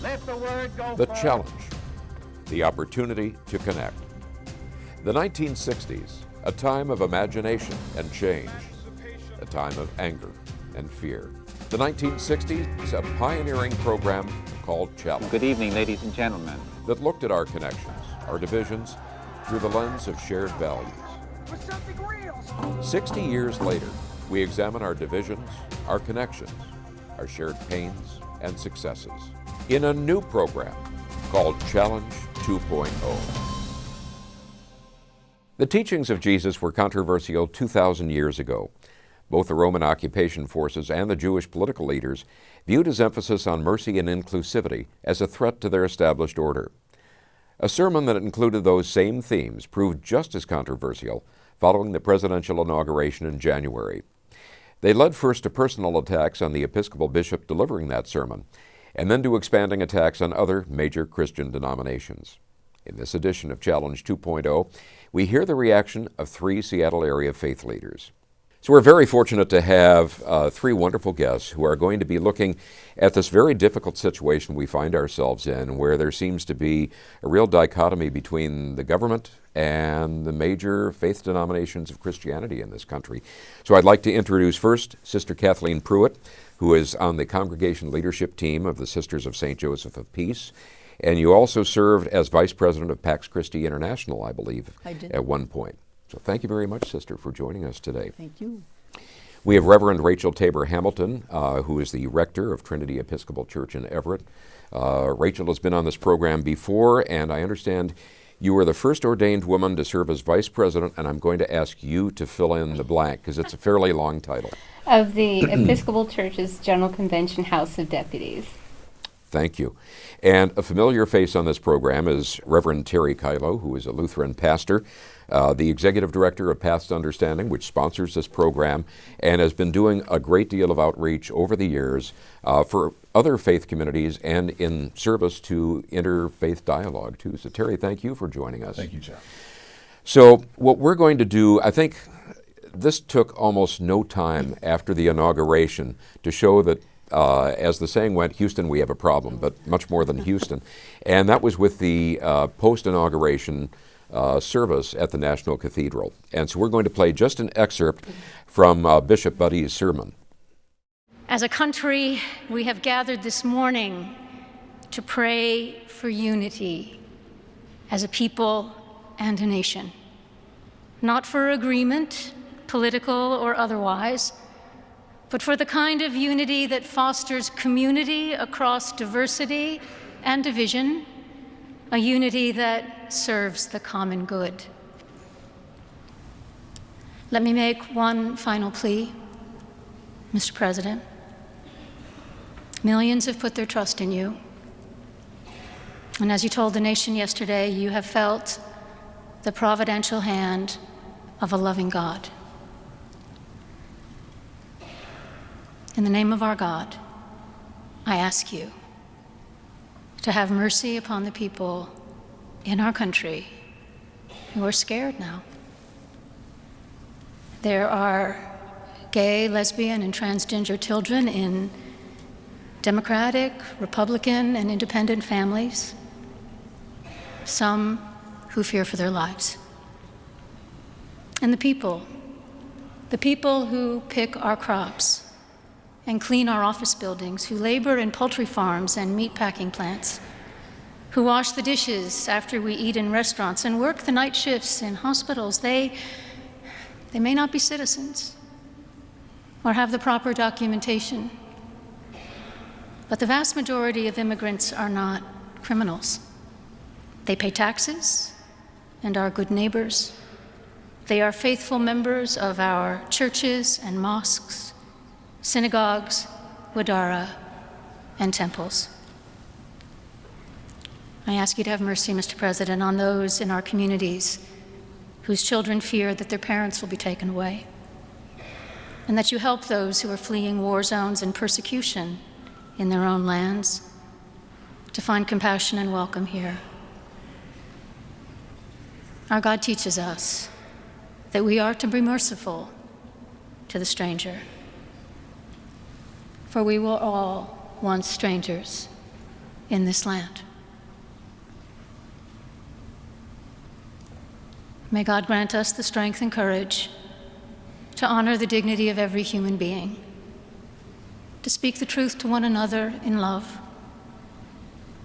Let the word go The forth. challenge, the opportunity to connect. The 1960s, a time of imagination and change, a time of anger and fear. The 1960s, a pioneering program called Challenge. Good evening, ladies and gentlemen. That looked at our connections, our divisions, through the lens of shared values. For something real. 60 years later, we examine our divisions, our connections, our shared pains and successes in a new program called Challenge 2.0. The teachings of Jesus were controversial 2,000 years ago. Both the Roman occupation forces and the Jewish political leaders viewed his emphasis on mercy and inclusivity as a threat to their established order. A sermon that included those same themes proved just as controversial following the presidential inauguration in January. They led first to personal attacks on the Episcopal bishop delivering that sermon, and then to expanding attacks on other major Christian denominations. In this edition of Challenge 2.0, we hear the reaction of 3 Seattle area faith leaders. So we're very fortunate to have 3 wonderful guests who are going to be looking at this very difficult situation we find ourselves in, where there seems to be a real dichotomy between the government and the major faith denominations of Christianity in this country. So I'd like to introduce first Sister Kathleen Pruitt, who is on the congregation leadership team of the Sisters of St. Joseph of Peace. And you also served as Vice President of Pax Christi International, I believe, at one point. So thank you very much, Sister, for joining us today. Thank you. We have Reverend Rachel Tabor Hamilton, who is the Rector of Trinity Episcopal Church in Everett. Rachel has been on this program before, and I understand you were the first ordained woman to serve as Vice President, and I'm going to ask you to fill in the blank, because it's a fairly long title. Of the Episcopal Church's General Convention House of Deputies. Thank you. And a familiar face on this program is Reverend Terry Kyllo, who is a Lutheran pastor, the Executive Director of Paths to Understanding, which sponsors this program, and has been doing a great deal of outreach over the years for other faith communities and in service to interfaith dialogue, too. So, Terry, thank you for joining us. Thank you, John. So, what we're going to do, I think this took almost no time after the inauguration to show that as the saying went, Houston, we have a problem, but much more than Houston. And that was with the post-inauguration service at the National Cathedral. And so we're going to play just an excerpt from Bishop Buddy's sermon. As a country, we have gathered this morning to pray for unity as a people and a nation. Not for agreement, political or otherwise, but for the kind of unity that fosters community across diversity and division, a unity that serves the common good. Let me make one final plea, Mr. President. Millions have put their trust in you. And as you told the nation yesterday, you have felt the providential hand of a loving God. In the name of our God, I ask you to have mercy upon the people in our country who are scared now. There are gay, lesbian, and transgender children in Democratic, Republican, and independent families, some who fear for their lives. And the people who pick our crops and clean our office buildings, who labor in poultry farms and meat packing plants, who wash the dishes after we eat in restaurants and work the night shifts in hospitals, they may not be citizens or have the proper documentation, but the vast majority of immigrants are not criminals. They pay taxes and are good neighbors. They are faithful members of our churches and mosques, synagogues, wadara, and temples. I ask you to have mercy, Mr. President, on those in our communities whose children fear that their parents will be taken away, and that you help those who are fleeing war zones and persecution in their own lands to find compassion and welcome here. Our God teaches us that we are to be merciful to the stranger, for we were all once strangers in this land. May God grant us the strength and courage to honor the dignity of every human being, to speak the truth to one another in love,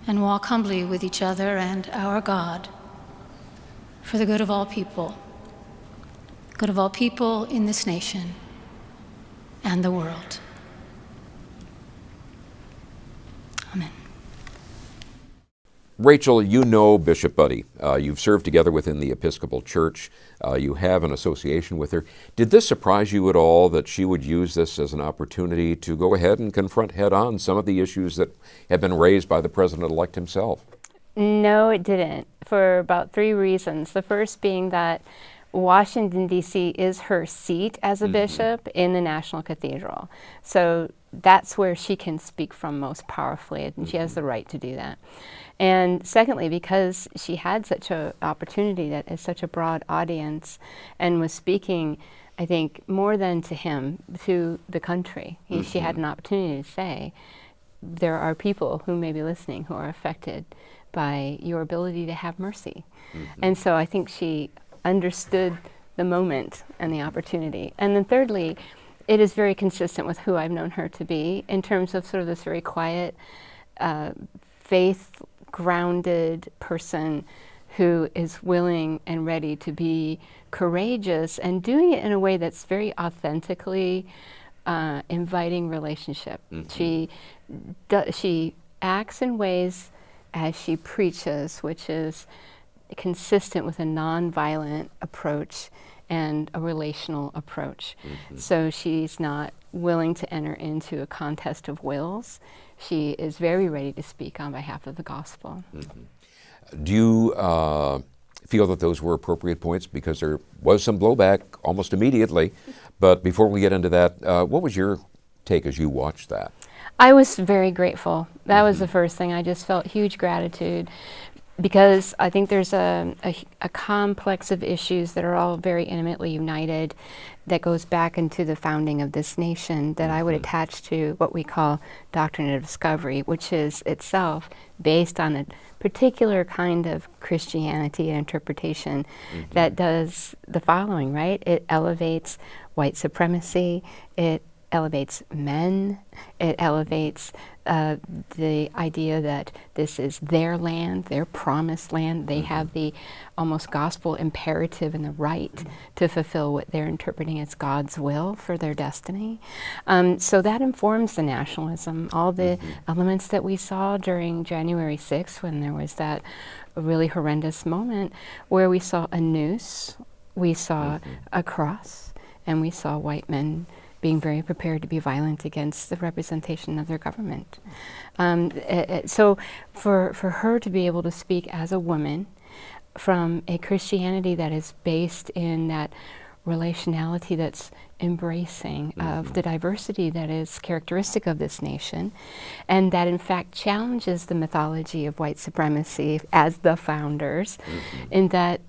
and walk humbly with each other and our God for the good of all people in this nation and the world. Amen. Rachel, you know Bishop Budde. You've served together within the Episcopal Church. You have an association with her. Did this surprise you at all that she would use this as an opportunity to go ahead and confront head-on some of the issues that have been raised by the President-elect himself? No, it didn't, for about 3 reasons. The first being that Washington, D.C. is her seat as a bishop in the National Cathedral. So that's where she can speak from most powerfully, and she has the right to do that. And secondly, because she had such an opportunity that is such a broad audience and was speaking, I think, more than to him, to the country. She had an opportunity to say, there are people who may be listening who are affected by your ability to have mercy. And so I think she understood the moment and the opportunity. And then thirdly, it is very consistent with who I've known her to be in terms of sort of this very quiet, faith-grounded person who is willing and ready to be courageous and doing it in a way that's very authentically inviting relationship. She acts in ways as she preaches, which is consistent with a nonviolent approach and a relational approach. So she's not willing to enter into a contest of wills. She is very ready to speak on behalf of the gospel. Do you feel that those were appropriate points? Because there was some blowback almost immediately. But before we get into that, what was your take as you watched that? I was very grateful. That was the first thing. I just felt huge gratitude, because I think there's a complex of issues that are all very intimately united that goes back into the founding of this nation that I would attach to what we call doctrine of discovery, which is itself based on a particular kind of Christianity and interpretation that does the following, right? It elevates white supremacy, it elevates men, it elevates the idea that this is their land, their promised land. They have the almost gospel imperative and the right to fulfill what they're interpreting as God's will for their destiny. So that informs the nationalism. All the elements that we saw during January 6th, when there was that really horrendous moment where we saw a noose, we saw a cross, and we saw white men being very prepared to be violent against the representation of their government. So for her to be able to speak as a woman from a Christianity that is based in that relationality that's embracing of the diversity that is characteristic of this nation, and that in fact challenges the mythology of white supremacy as the founders, in that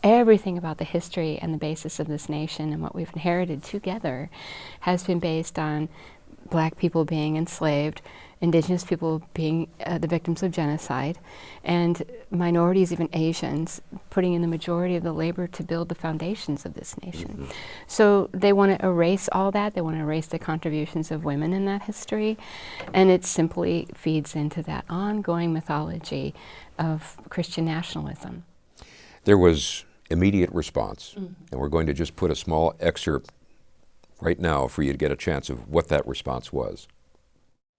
everything about the history and the basis of this nation and what we've inherited together has been based on Black people being enslaved, Indigenous people being the victims of genocide, and minorities, even Asians, putting in the majority of the labor to build the foundations of this nation. So they want to erase all that. They want to erase the contributions of women in that history, and it simply feeds into that ongoing mythology of Christian nationalism. There was immediate response, and we're going to just put a small excerpt right now for you to get a chance of what that response was.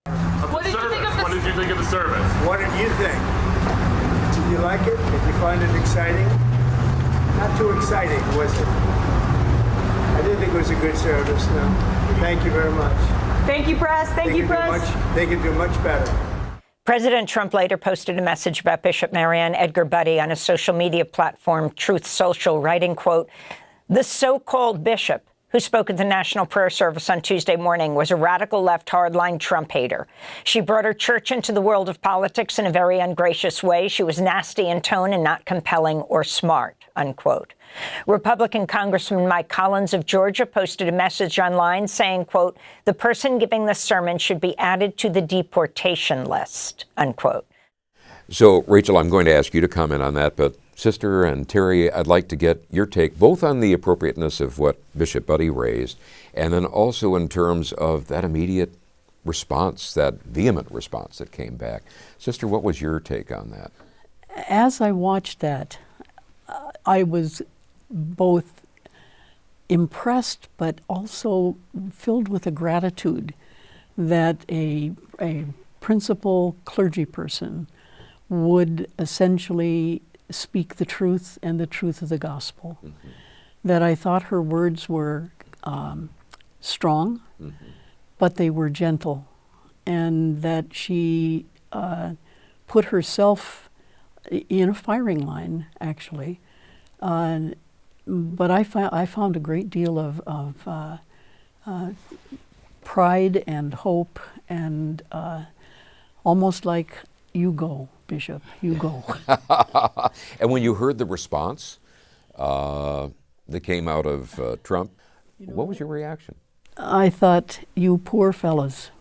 What did you think of What did you think of the service? What did you think? Did you like it? Did you find it exciting? Not too exciting, was it? I didn't think it was a good service, no. Thank you very much. Thank you, press. Thank you, press. They can do much better. President Trump later posted a message about Bishop Marianne Edgar Budde on a social media platform, Truth Social, writing, quote, "The so-called bishop who spoke at the National Prayer Service on Tuesday morning, was a radical left hardline Trump hater. She brought her church into the world of politics in a very ungracious way. She was nasty in tone and not compelling or smart, unquote. Republican Congressman Mike Collins of Georgia posted a message online saying, quote, "The person giving the sermon should be added to the deportation list," unquote. So, Rachel, I'm going to ask you to comment on that, but Sister and Terry, I'd like to get your take both on the appropriateness of what Bishop Buddy raised, and then also in terms of that immediate response, that vehement response that came back. Sister, what was your take on that? As I watched that, I was both impressed but also filled with a gratitude that a principal clergy person would essentially speak the truth and the truth of the gospel. Mm-hmm. That I thought her words were strong, mm-hmm. but they were gentle, and that she put herself in a firing line, actually. But I found a great deal of pride and hope, and almost like, you go, Bishop, you go. And when you heard the response that came out of Trump, what was your reaction? I thought, you poor fellas,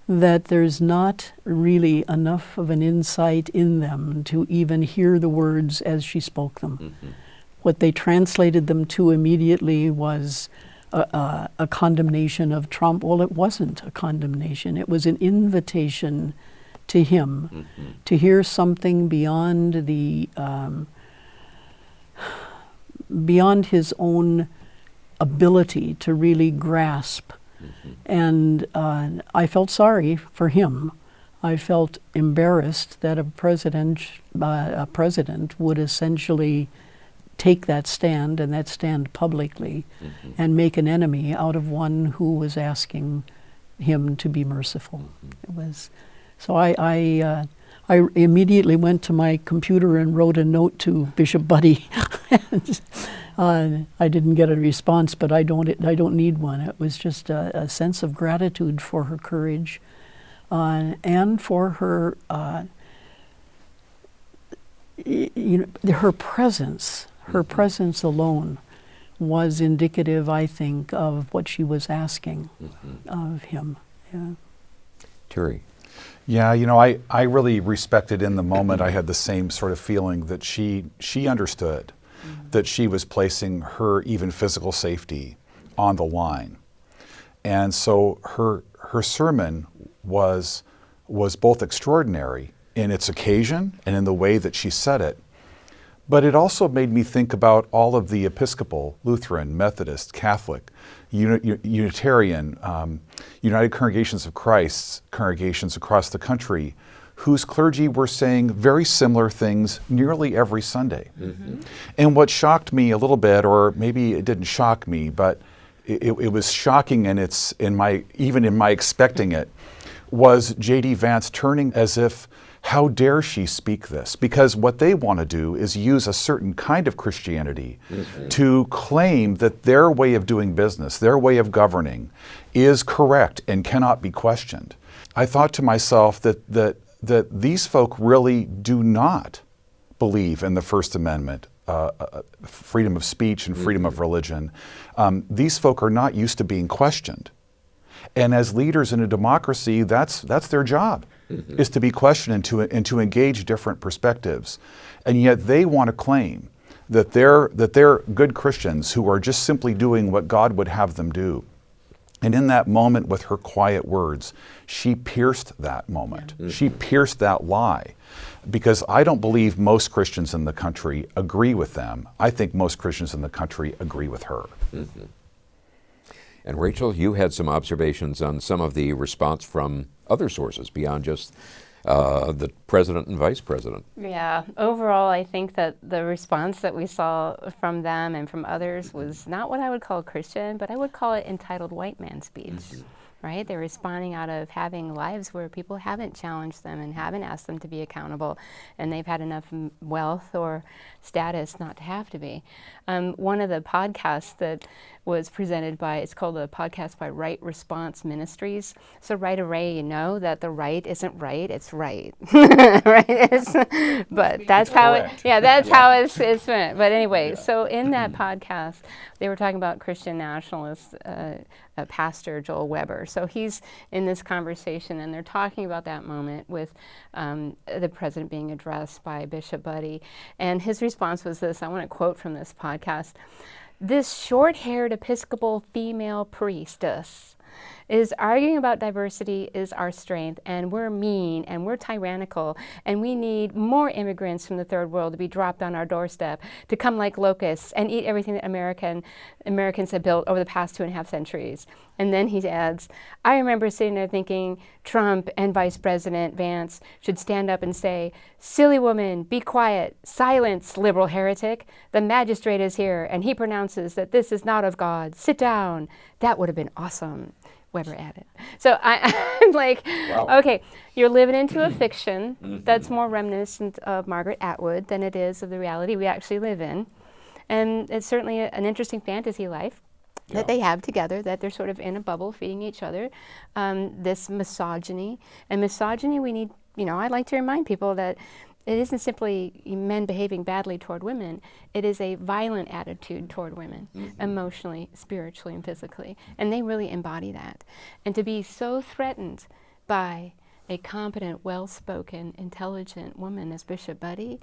that there's not really enough of an insight in them to even hear the words as she spoke them. Mm-hmm. What they translated them to immediately was a condemnation of Trump. Well, it wasn't a condemnation. It was an invitation to him, mm-hmm. to hear something beyond the beyond his own ability to really grasp. Mm-hmm. And I felt sorry for him. I felt embarrassed that a president would essentially take that stand, and that stand publicly, mm-hmm. and make an enemy out of one who was asking him to be merciful. Mm-hmm. It was. So I immediately went to my computer and wrote a note to Bishop Buddy. I didn't get a response, but I don't need one. It was just a sense of gratitude for her courage, and for her her presence. Her presence alone was indicative, I think, of what she was asking, mm-hmm. of him. Yeah. Terry. Yeah, I really respected in the moment. I had the same sort of feeling that she understood, mm-hmm. that she was placing her even physical safety on the line. And so her sermon was both extraordinary in its occasion and in the way that she said it. But it also made me think about all of the Episcopal, Lutheran, Methodist, Catholic, Unitarian, United Congregations of Christ congregations across the country whose clergy were saying very similar things nearly every Sunday. Mm-hmm. And what shocked me a little bit, or maybe it didn't shock me, but it was shocking, and even in my expecting it, was J.D. Vance turning as if, how dare she speak this? Because what they want to do is use a certain kind of Christianity, mm-hmm. to claim that their way of doing business, their way of governing, is correct and cannot be questioned. I thought to myself that these folk really do not believe in the First Amendment, freedom of speech and freedom, mm-hmm. of religion. These folk are not used to being questioned. And as leaders in a democracy, that's their job, mm-hmm. is to be questioned and to engage different perspectives. And yet they want to claim that they're good Christians who are just simply doing what God would have them do. And in that moment, with her quiet words, she pierced that moment. Yeah. Mm-hmm. She pierced that lie. Because I don't believe most Christians in the country agree with them. I think most Christians in the country agree with her. Mm-hmm. And Rachel, you had some observations on some of the response from other sources beyond just the president and vice president. Yeah, overall, I think that the response that we saw from them and from others was not what I would call Christian, but I would call it entitled white man speech. Mm-hmm. right? They're responding out of having lives where people haven't challenged them and haven't asked them to be accountable, and they've had enough wealth or status not to have to be. One of the podcasts that was presented by, it's called a podcast by Right Response Ministries. So right away, you know that the right isn't right, it's right. Right? But that's how how it's meant. But anyway, so in that podcast, they were talking about Christian nationalist Pastor Joel Weber. So he's in this conversation, and they're talking about that moment with the president being addressed by Bishop Buddy. And his response was this, I want to quote from this podcast: "This short-haired Episcopal female priestess is arguing about diversity is our strength, and we're mean, and we're tyrannical, and we need more immigrants from the third world to be dropped on our doorstep to come like locusts and eat everything that Americans have built over the past 2.5 centuries. And then he adds, I remember sitting there thinking Trump and Vice President Vance should stand up and say, silly woman, be quiet, silence, liberal heretic. The magistrate is here, and he pronounces that this is not of God. Sit down. That would have been awesome." Weber added. So I'm like, wow. Okay, you're living into a fiction that's more reminiscent of Margaret Atwood than it is of the reality we actually live in. And it's certainly an interesting fantasy life that they have together, that they're sort of in a bubble feeding each other. This misogyny. And misogyny, we need, I'd like to remind people that it isn't simply men behaving badly toward women. It is a violent attitude toward women, emotionally, spiritually, and physically. And they really embody that. And to be so threatened by a competent, well-spoken, intelligent woman as Bishop Buddy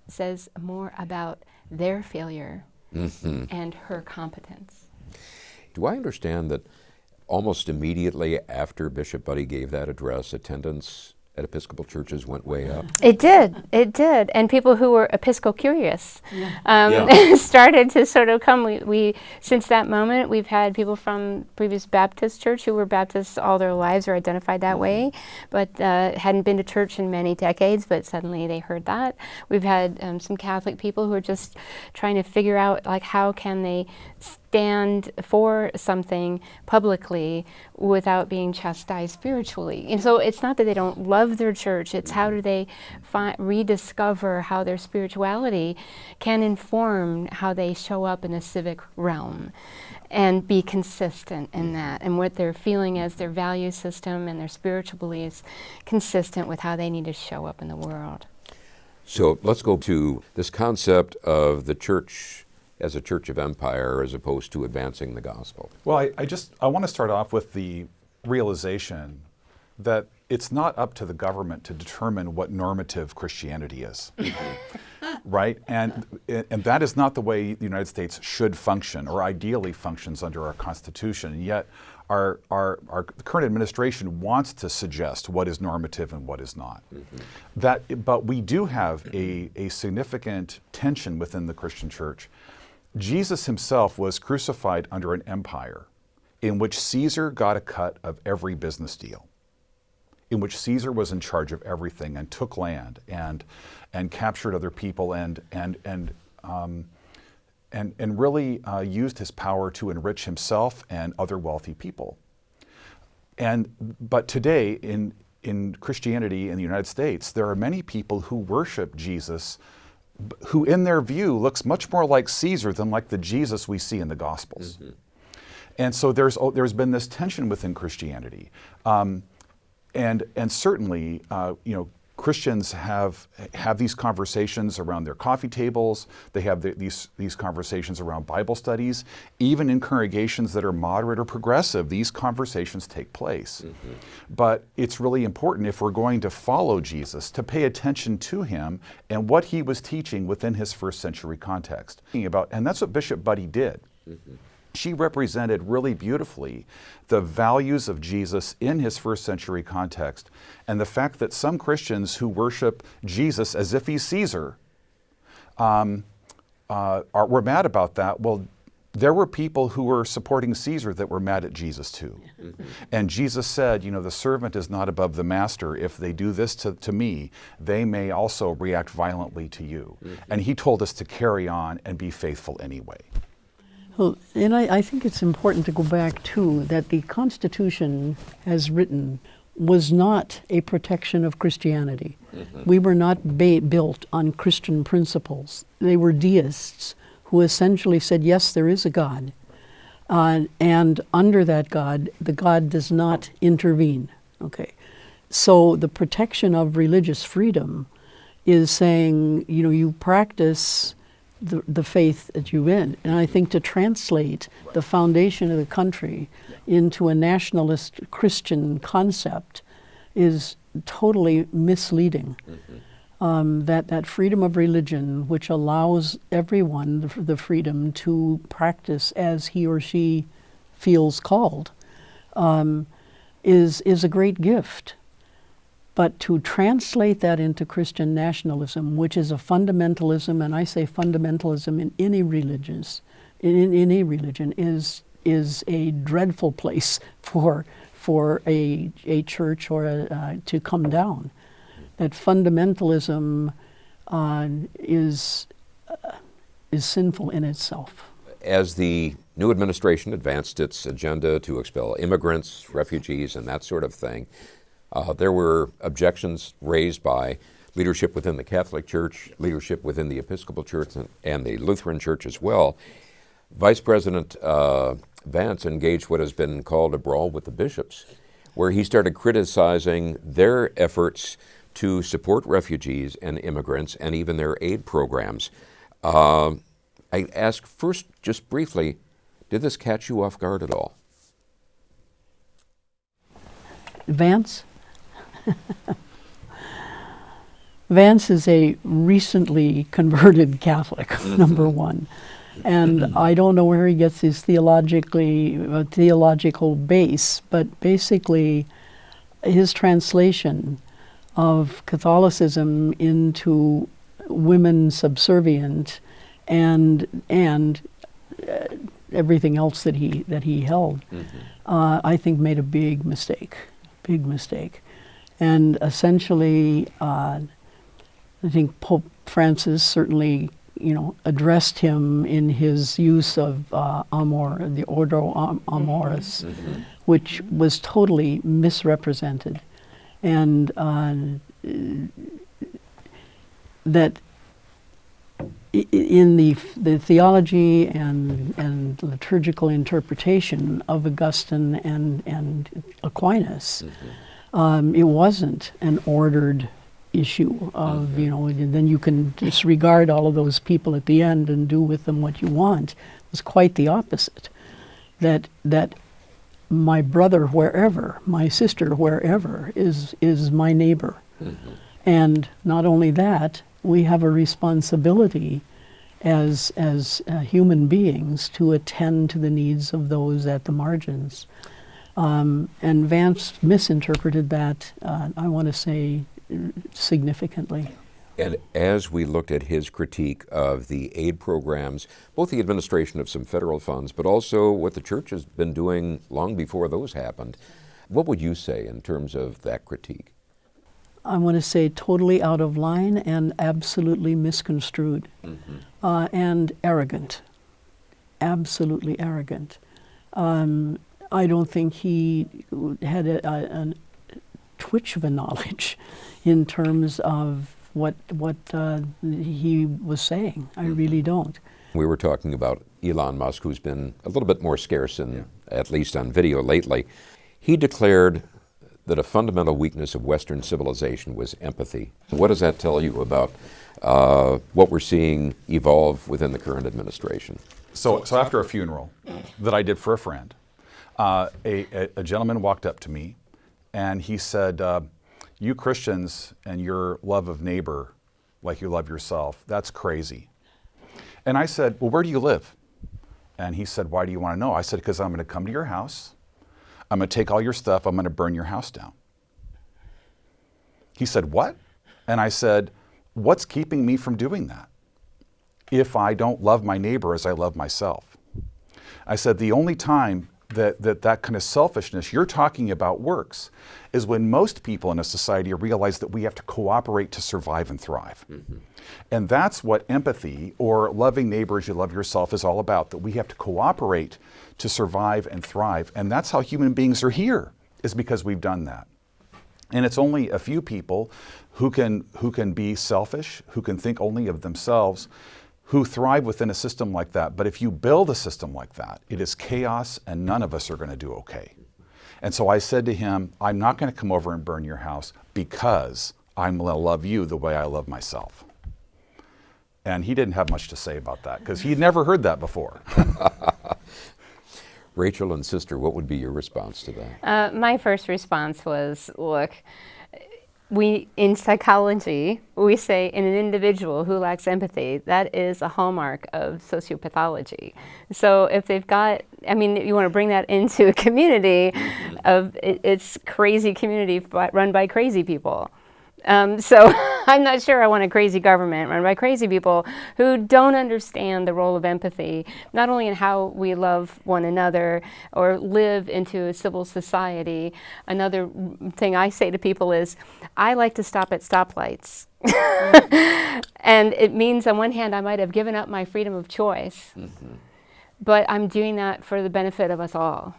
says more about their failure and her competence. Do I understand that almost immediately after Bishop Buddy gave that address, attendance at Episcopal churches went way up? It did. And people who were Episcopal curious started to sort of come. We since that moment, we've had people from previous Baptist church who were Baptists all their lives or identified that way, but hadn't been to church in many decades, but suddenly they heard that. We've had some Catholic people who are just trying to figure out, like, how can they stand for something publicly without being chastised spiritually. And so it's not that they don't love their church, it's how do they rediscover how their spirituality can inform how they show up in the civic realm and be consistent in that, and what they're feeling as their value system and their spiritual beliefs consistent with how they need to show up in the world. So let's go to this concept of the church as a church of empire as opposed to advancing the gospel. Well, I want to start off with the realization that it's not up to the government to determine what normative Christianity is, right? And that is not the way the United States should function or ideally functions under our Constitution. And yet our current administration wants to suggest what is normative and what is not. But we do have a significant tension within the Christian church. Jesus himself was crucified under an empire in which Caesar got a cut of every business deal, in which Caesar was in charge of everything and took land and captured other people and really used his power to enrich himself and other wealthy people. But today in Christianity in the United States, there are many people who worship Jesus who in their view looks much more like Caesar than like the Jesus we see in the Gospels. And so there's been this tension within Christianity. And certainly, Christians have these conversations around their coffee tables. They have these conversations around Bible studies. Even in congregations that are moderate or progressive, these conversations take place. But it's really important, if we're going to follow Jesus, to pay attention to him and what he was teaching within his first century context. And that's what Bishop Buddy did. She represented really beautifully the values of Jesus in his first century context, and the fact that some Christians who worship Jesus as if he's Caesar were mad about that. Well, there were people who were supporting Caesar that were mad at Jesus too. And Jesus said, the servant is not above the master. If they do this to me, they may also react violently to you. And he told us to carry on and be faithful anyway. Well, and I think it's important to go back, too, that the Constitution, as written, was not a protection of Christianity. We were not built on Christian principles. They were deists who essentially said, yes, there is a God. And under that God, the God does not intervene. Okay. So the protection of religious freedom is saying, you practice the faith that you're in. And I think to translate the foundation of the country into a nationalist Christian concept is totally misleading. That freedom of religion, which allows everyone the freedom to practice as he or she feels called, is a great gift. But to translate that into Christian nationalism, which is a fundamentalism, and I say fundamentalism in any religion, is a dreadful place for a church or to come down. That fundamentalism is sinful in itself. As the new administration advanced its agenda to expel immigrants, refugees, and that sort of thing, there were objections raised by leadership within the Catholic Church, leadership within the Episcopal Church, and the Lutheran Church as well. Vice President Vance engaged what has been called a brawl with the bishops, where he started criticizing their efforts to support refugees and immigrants and even their aid programs. I ask first, just briefly, did this catch you off guard at all? Vance? Vance is a recently converted Catholic, number one. And I don't know where he gets his theological base, but basically his translation of Catholicism into women subservient and everything else that he held, I think made a big mistake. And essentially, I think Pope Francis certainly, addressed him in his use of the Ordo Amoris, which was totally misrepresented. And that in the theology and liturgical interpretation of Augustine and Aquinas, it wasn't an ordered issue of, and then you can disregard all of those people at the end and do with them what you want. It was quite the opposite. That my brother wherever, my sister wherever is my neighbor. And not only that, we have a responsibility as human beings to attend to the needs of those at the margins. And Vance misinterpreted that, I want to say, significantly. And as we looked at his critique of the aid programs, both the administration of some federal funds, but also what the church has been doing long before those happened, what would you say in terms of that critique? I want to say totally out of line and absolutely misconstrued, and arrogant, absolutely arrogant. I don't think he had a twitch of a knowledge in terms of what he was saying. I really don't. We were talking about Elon Musk, who's been a little bit more scarce, at least on video lately. He declared that a fundamental weakness of Western civilization was empathy. What does that tell you about what we're seeing evolve within the current administration? So after a funeral that I did for a friend, a gentleman walked up to me and he said, you Christians and your love of neighbor like you love yourself, that's crazy. And I said, well, where do you live? And he said, why do you want to know? I said, because I'm going to come to your house, I'm going to take all your stuff, I'm going to burn your house down. He said, what? And I said, what's keeping me from doing that if I don't love my neighbor as I love myself? I said, the only time that kind of selfishness you're talking about works is when most people in a society realize that we have to cooperate to survive and thrive. And that's what empathy or loving neighbor as you love yourself is all about, that we have to cooperate to survive and thrive. And that's how human beings are here, is because we've done that. And it's only a few people who can be selfish, who can think only of themselves, who thrive within a system like that. But if you build a system like that, it is chaos and none of us are going to do okay. And so I said to him, I'm not going to come over and burn your house because I'm going to love you the way I love myself. And he didn't have much to say about that because he'd never heard that before. Rachel and sister, what would be your response to that? My first response was, look, in psychology, we say in an individual who lacks empathy, that is a hallmark of sociopathology. So if they've got, you want to bring that into a community it's crazy community run by crazy people. So I'm not sure I want a crazy government run by crazy people who don't understand the role of empathy, not only in how we love one another or live into a civil society. Another thing I say to people is, I like to stop at stoplights. And it means on one hand, I might have given up my freedom of choice, but I'm doing that for the benefit of us all.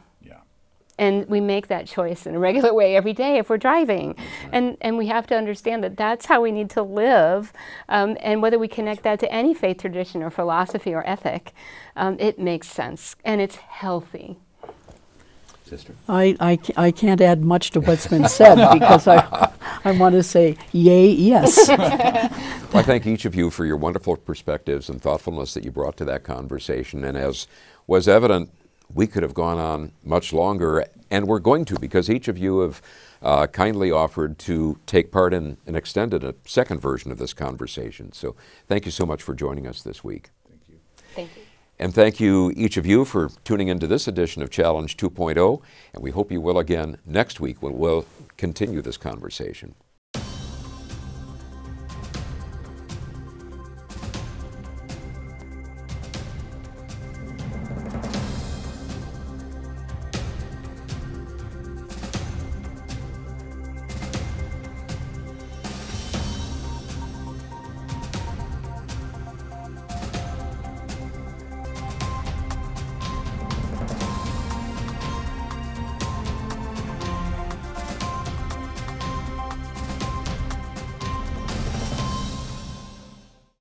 And we make that choice in a regular way every day if we're driving. And we have to understand that that's how we need to live. And whether we connect that to any faith tradition or philosophy or ethic, it makes sense and it's healthy. Sister? I can't add much to what's been said because I want to say, yay, yes. Well, I thank each of you for your wonderful perspectives and thoughtfulness that you brought to that conversation. And as was evident, we could have gone on much longer, and we're going to, because each of you have kindly offered to take part in and extended a second version of this conversation. So thank you so much for joining us this week. Thank you. Thank you. And thank you, each of you, for tuning into this edition of Challenge 2.0, and we hope you will again next week when we'll continue this conversation.